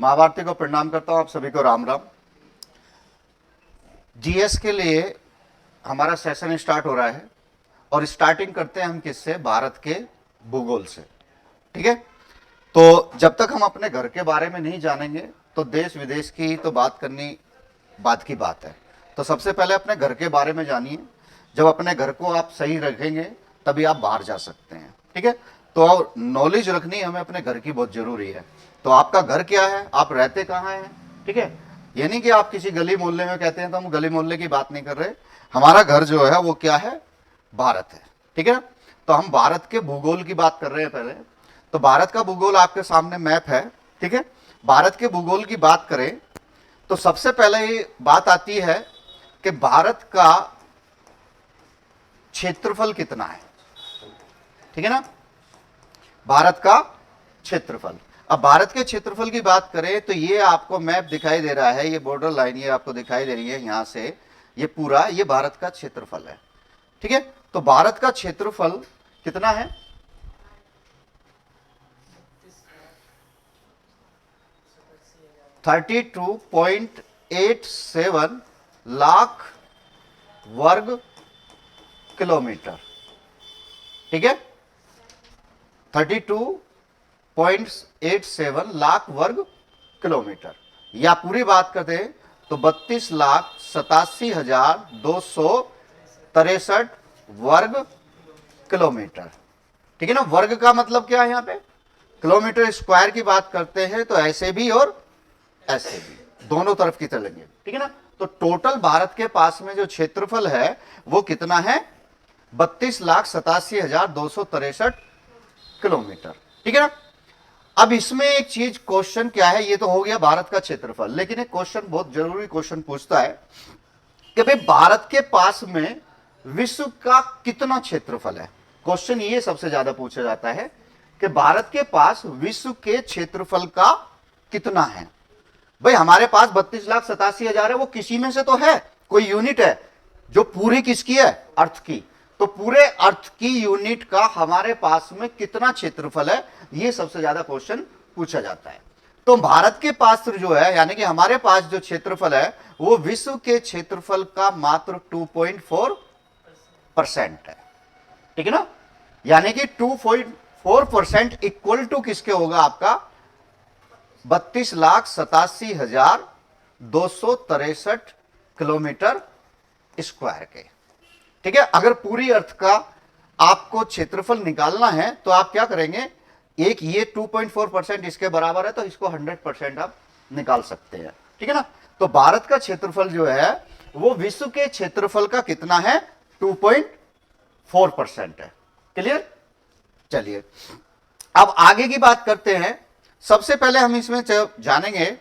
महाभारती को प्रणाम करता हूं, आप सभी को राम राम। जीएस के लिए हमारा सेशन स्टार्ट हो रहा है और स्टार्टिंग करते हैं हम किससे? भारत के भूगोल से। ठीक है, तो जब तक हम अपने घर के बारे में नहीं जानेंगे तो देश विदेश की तो बात करनी बात की बात है। तो सबसे पहले अपने घर के बारे में जानिए। जब अपने घर को आप सही रखेंगे तभी आप बाहर जा सकते हैं। ठीक है, तो नॉलेज रखनी हमें अपने घर की बहुत जरूरी है। तो आपका घर क्या है, आप रहते कहाँ हैं? ठीक है, ये नहीं कि आप किसी गली मोहल्ले में कहते हैं, तो हम गली मोहल्ले की बात नहीं कर रहे। हमारा घर जो है वो क्या है? भारत है। ठीक है, तो हम भारत के भूगोल की बात कर रहे हैं पहले। तो भारत का भूगोल आपके सामने मैप है। ठीक है, भारत के भूगोल की बात करें तो सबसे पहले ये बात आती है कि भारत का क्षेत्रफल कितना है। ठीक है ना, भारत का क्षेत्रफल। अब भारत के क्षेत्रफल की बात करें तो ये आपको मैप दिखाई दे रहा है, ये बॉर्डर लाइन ये आपको दिखाई दे रही है, यहां से ये पूरा ये भारत का क्षेत्रफल है। ठीक है, तो भारत का क्षेत्रफल कितना है? 32.87 लाख वर्ग किलोमीटर। ठीक है, 32.87 लाख वर्ग किलोमीटर, या पूरी बात करते हैं तो 32,87,263 वर्ग किलोमीटर। ठीक है ना, वर्ग का मतलब क्या है? यहाँ पे किलोमीटर स्क्वायर की बात करते हैं तो ऐसे भी और ऐसे भी दोनों तरफ की चलेंगे। ठीक है ना, तो टोटल भारत के पास में जो क्षेत्रफल है वो कितना है? 32,87,263 किलोमीटर। ठीक है ना, अब इसमें एक चीज क्वेश्चन क्या है, ये तो हो गया भारत का क्षेत्रफल, लेकिन एक क्वेश्चन बहुत जरूरी क्वेश्चन पूछता है कि भाई भारत के पास में विश्व का कितना क्षेत्रफल है। क्वेश्चन ये सबसे ज्यादा पूछा जाता है कि भारत के पास विश्व के क्षेत्रफल का कितना है। भाई हमारे पास 32,87,000 है, वो किसी में से तो है, कोई यूनिट है जो पूरी किसकी है? अर्थ की। तो पूरे अर्थ की यूनिट का हमारे पास में कितना क्षेत्रफल है, ये सबसे ज्यादा क्वेश्चन पूछा जाता है। तो भारत के पास जो है, यानी कि हमारे पास जो क्षेत्रफल है वो विश्व के क्षेत्रफल का मात्र 2.4% है। ठीक है ना, यानी कि 2.4% इक्वल टू किसके होगा? आपका 32,87,263 किलोमीटर स्क्वायर के। ठीक है, अगर पूरी अर्थ का आपको क्षेत्रफल निकालना है तो आप क्या करेंगे? एक ये 2.4% इसके बराबर है तो इसको 100% आप निकाल सकते हैं। ठीक है ना, तो भारत का क्षेत्रफल जो है वो विश्व के क्षेत्रफल का कितना है? 2.4% है। क्लियर? चलिए अब आगे की बात करते हैं। सबसे पहले हम इसमें जानेंगे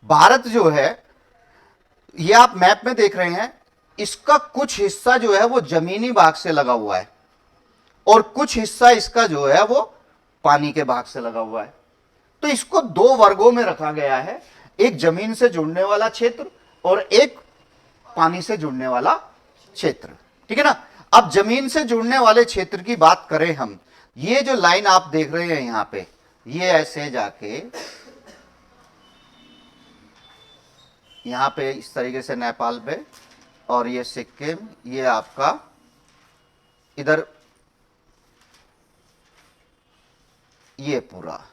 भारत जो है, ये आप मैप में देख रहे हैं, इसका कुछ हिस्सा जो है वो जमीनी भाग से लगा हुआ है और कुछ हिस्सा इसका जो है वो पानी के भाग से लगा हुआ है। तो इसको दो वर्गों में रखा गया है, एक जमीन से जुड़ने वाला क्षेत्र और एक पानी से जुड़ने वाला क्षेत्र। ठीक है ना, अब जमीन से जुड़ने वाले क्षेत्र की बात करें हम, ये जो लाइन आप देख रहे हैं यहां पे, ये ऐसे जाके यहां पे इस तरीके से नेपाल पे, और ये सिक्किम, ये आपका इधर ये पूरा,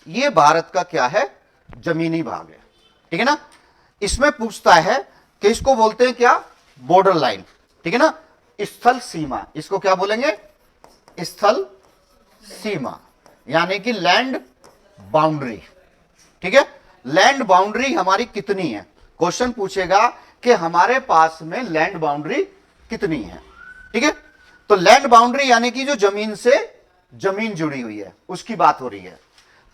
ये भारत का क्या है? जमीनी भाग है। ठीक है ना, इसमें पूछता है कि इसको बोलते हैं क्या? Border line. ठीक है ना, स्थल सीमा, इसको क्या बोलेंगे? स्थल सीमा, यानी कि लैंड बाउंड्री। ठीक है, लैंड बाउंड्री हमारी कितनी है? क्वेश्चन पूछेगा कि हमारे पास में लैंड बाउंड्री कितनी है। ठीक है, तो लैंड बाउंड्री यानी कि जो जमीन से जमीन जुड़ी हुई है उसकी बात हो रही है।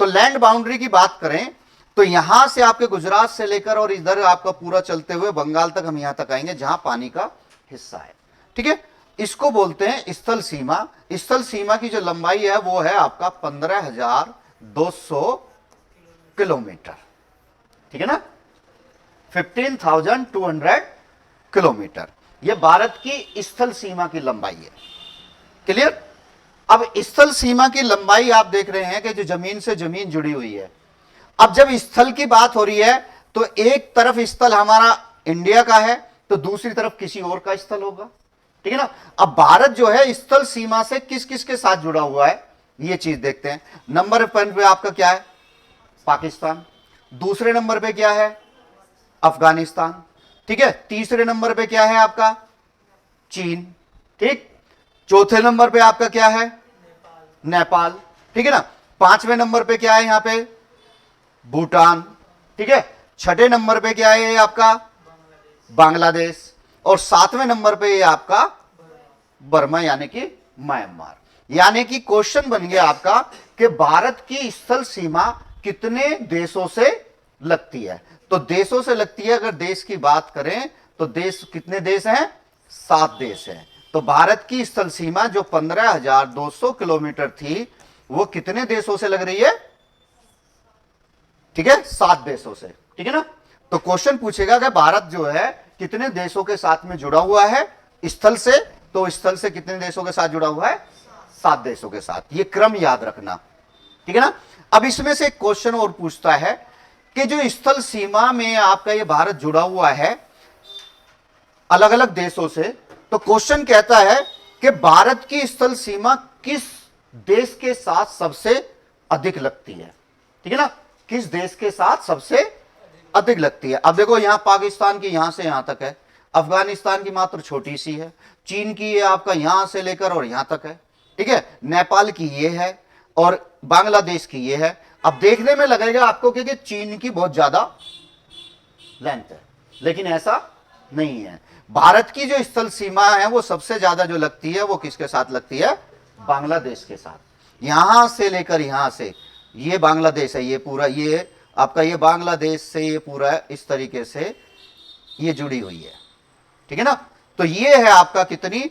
तो लैंड बाउंड्री की बात करें तो यहां से आपके गुजरात से लेकर और इधर आपका पूरा चलते हुए बंगाल तक हम यहां तक आएंगे जहां पानी का हिस्सा है। ठीक है, इसको बोलते हैं स्थल सीमा। स्थल सीमा की जो लंबाई है वो है आपका 15,200 किलोमीटर। ठीक है ना, 15,200 किलोमीटर, यह भारत की स्थल सीमा की लंबाई है। क्लियर? अब स्थल सीमा की लंबाई आप देख रहे हैं कि जो जमीन से जमीन जुड़ी हुई है, अब जब स्थल की बात हो रही है तो एक तरफ स्थल हमारा इंडिया का है तो दूसरी तरफ किसी और का स्थल होगा, ठीक है ना। अब भारत जो है स्थल सीमा से किस किस के साथ जुड़ा हुआ है ये चीज देखते हैं। नंबर 1 पे आपका क्या है, पाकिस्तान। दूसरे नंबर पे क्या है, अफगानिस्तान, ठीक है। तीसरे नंबर पे क्या है आपका, चीन, ठीक। चौथे नंबर पे आपका क्या है, नेपाल, ठीक है ना। पांचवें नंबर पे क्या है यहां पे, भूटान, ठीक है। छठे नंबर पे क्या है ये आपका, बांग्लादेश। और सातवें नंबर पे ये आपका बर्मा यानी कि म्यांमार। यानी कि क्वेश्चन बन गया आपका कि भारत की स्थल सीमा कितने देशों से लगती है। तो देशों से लगती है, अगर देश की बात करें तो देश कितने देश हैं, 7 देश हैं। तो भारत की स्थल सीमा जो 15,200 किलोमीटर थी वो कितने देशों से लग रही है, ठीक है, 7 देशों से, ठीक है ना। तो क्वेश्चन पूछेगा कि भारत जो है कितने देशों के साथ में जुड़ा हुआ है स्थल से, तो स्थल से कितने देशों के साथ जुड़ा हुआ है, 7 देशों के साथ। ये क्रम याद रखना, ठीक है ना। अब इसमें से एक क्वेश्चन और पूछता है कि जो स्थल सीमा में आपका ये भारत जुड़ा हुआ है अलग अलग देशों से, तो क्वेश्चन कहता है कि भारत की स्थल सीमा किस देश के साथ सबसे अधिक लगती है, ठीक है ना। किस देश के साथ सबसे अधिक लगती है। अब देखो यहां पाकिस्तान की यहां से यहां तक है, अफगानिस्तान की मात्र छोटी सी है, चीन की ये आपका यहां से लेकर और यहां तक है, ठीक है। नेपाल की ये है और बांग्लादेश की ये है। अब देखने में लगेगा आपको कि चीन की बहुत ज्यादा लेंथ है, लेकिन ऐसा नहीं है। भारत की जो स्थल सीमा है वो सबसे ज्यादा जो लगती है वो किसके साथ लगती है, बांग्लादेश के साथ। यहां से लेकर यहां से ये बांग्लादेश है, ये पूरा ये आपका ये बांग्लादेश से ये पूरा इस तरीके से ये जुड़ी हुई है, ठीक है ना। तो ये है आपका कितनी,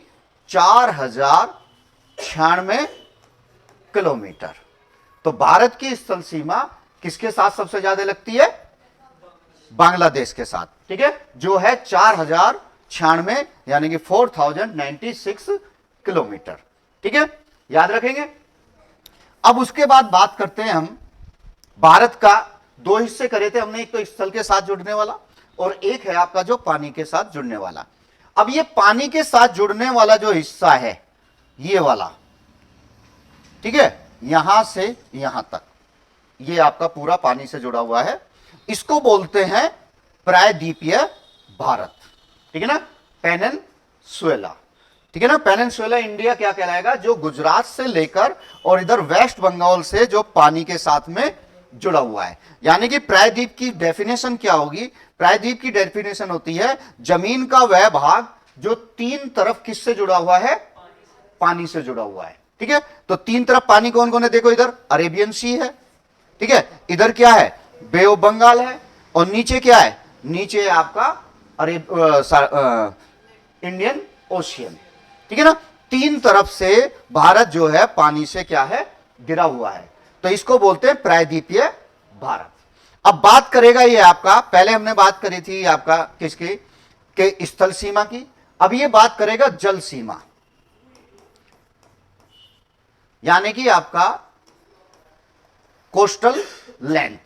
4096 किलोमीटर। तो भारत की स्थल सीमा किसके साथ सबसे ज्यादा लगती है, बांग्लादेश के साथ, ठीक है, जो है 4096 यानी कि 4096 किलोमीटर, ठीक है, याद रखेंगे। अब उसके बाद बात करते हैं हम भारत का, 2 हिस्से करे थे हमने, एक तो स्थल के साथ जुड़ने वाला और एक है आपका जो पानी के साथ जुड़ने वाला। अब ये पानी के साथ जुड़ने वाला जो हिस्सा है ये वाला, ठीक है, यहां से यहां तक ये आपका पूरा पानी से जुड़ा हुआ है, इसको बोलते हैं प्रायद्वीपीय भारत, ठीक है ना, पेनिनसुला, ठीक है ना। पेनिनसुला इंडिया क्या कहलाएगा, जो गुजरात से लेकर और इधर वेस्ट बंगाल से जो पानी के साथ में जुड़ा हुआ है। यानी कि प्रायद्वीप की डेफिनेशन क्या होगी, प्रायद्वीप की डेफिनेशन होती है जमीन का वह भाग जो 3 तरफ किससे जुड़ा हुआ है, पानी से जुड़ा हुआ है, ठीक है। तो 3 तरफ पानी कौन कौन है, देखो इधर अरेबियन सी है, ठीक है, इधर क्या है, बे ऑफ बंगाल है, और नीचे क्या है, नीचे आपका इंडियन ओशियन, ठीक है ना। 3 तरफ से भारत जो है पानी से क्या है, घिरा हुआ है, तो इसको बोलते हैं प्रायद्वीपीय भारत। अब बात करेगा ये आपका, पहले हमने बात करी थी आपका किसकी, के स्थल सीमा की। अब ये बात करेगा जल सीमा, यानी कि आपका कोस्टल लेंथ,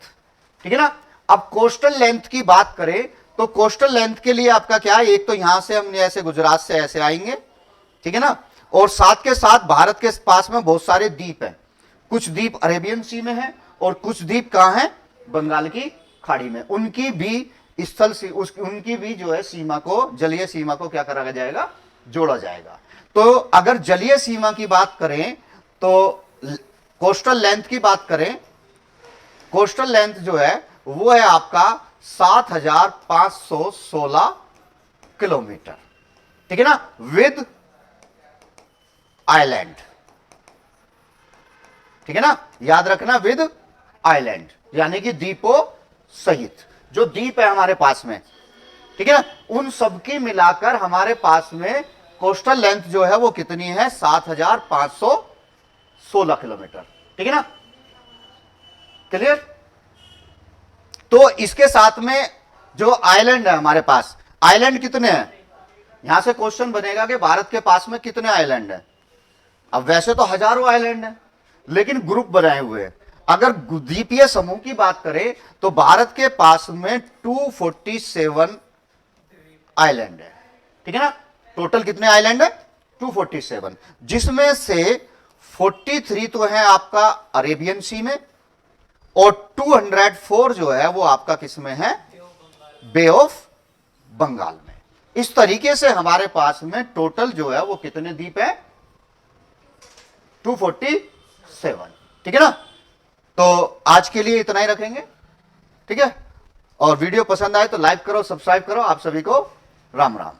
ठीक है ना। अब कोस्टल लेंथ की बात करें तो कोस्टल लेंथ के लिए आपका क्या है, एक तो यहां से हम ऐसे गुजरात से ऐसे आएंगे, ठीक है ना, और साथ के साथ भारत के पास में बहुत सारे द्वीप हैं, कुछ द्वीप अरेबियन सी में हैं और कुछ द्वीप कहां हैं, बंगाल की खाड़ी में। उनकी भी स्थल से उनकी भी जो है सीमा को, जलीय सीमा को क्या करा जाएगा, जोड़ा जाएगा। तो अगर जलीय सीमा की बात करें तो कोस्टल लेंथ की बात करें, कोस्टल लेंथ जो है वो है आपका 7516 किलोमीटर, ठीक है ना, विद आइलैंड, ठीक है ना, याद रखना, विद आइलैंड यानी कि द्वीपों सहित जो द्वीप है हमारे पास में, ठीक है ना, उन सबकी मिलाकर हमारे पास में कोस्टल लेंथ जो है वो कितनी है, 7516 किलोमीटर, ठीक है ना, क्लियर। तो इसके साथ में जो आइलैंड है हमारे पास, आइलैंड कितने हैं, यहां से क्वेश्चन बनेगा कि भारत के पास में कितने आइलैंड हैं। अब वैसे तो हजारों आइलैंड हैं लेकिन ग्रुप बनाए हुए हैं। अगर द्वीपीय समूह की बात करें तो भारत के पास में 247 आइलैंड है, ठीक है ना। टोटल कितने आइलैंड है? 247, जिसमें से 43 तो है आपका अरेबियन सी में, और 204 जो है वो आपका किस में है? बे ऑफ बंगाल में। इस तरीके से हमारे पास में टोटल जो है वो कितने द्वीप है? 247, ठीक है ना। तो आज के लिए इतना ही रखेंगे, ठीक है। और वीडियो पसंद आए तो लाइक करो, सब्सक्राइब करो। आप सभी को राम राम।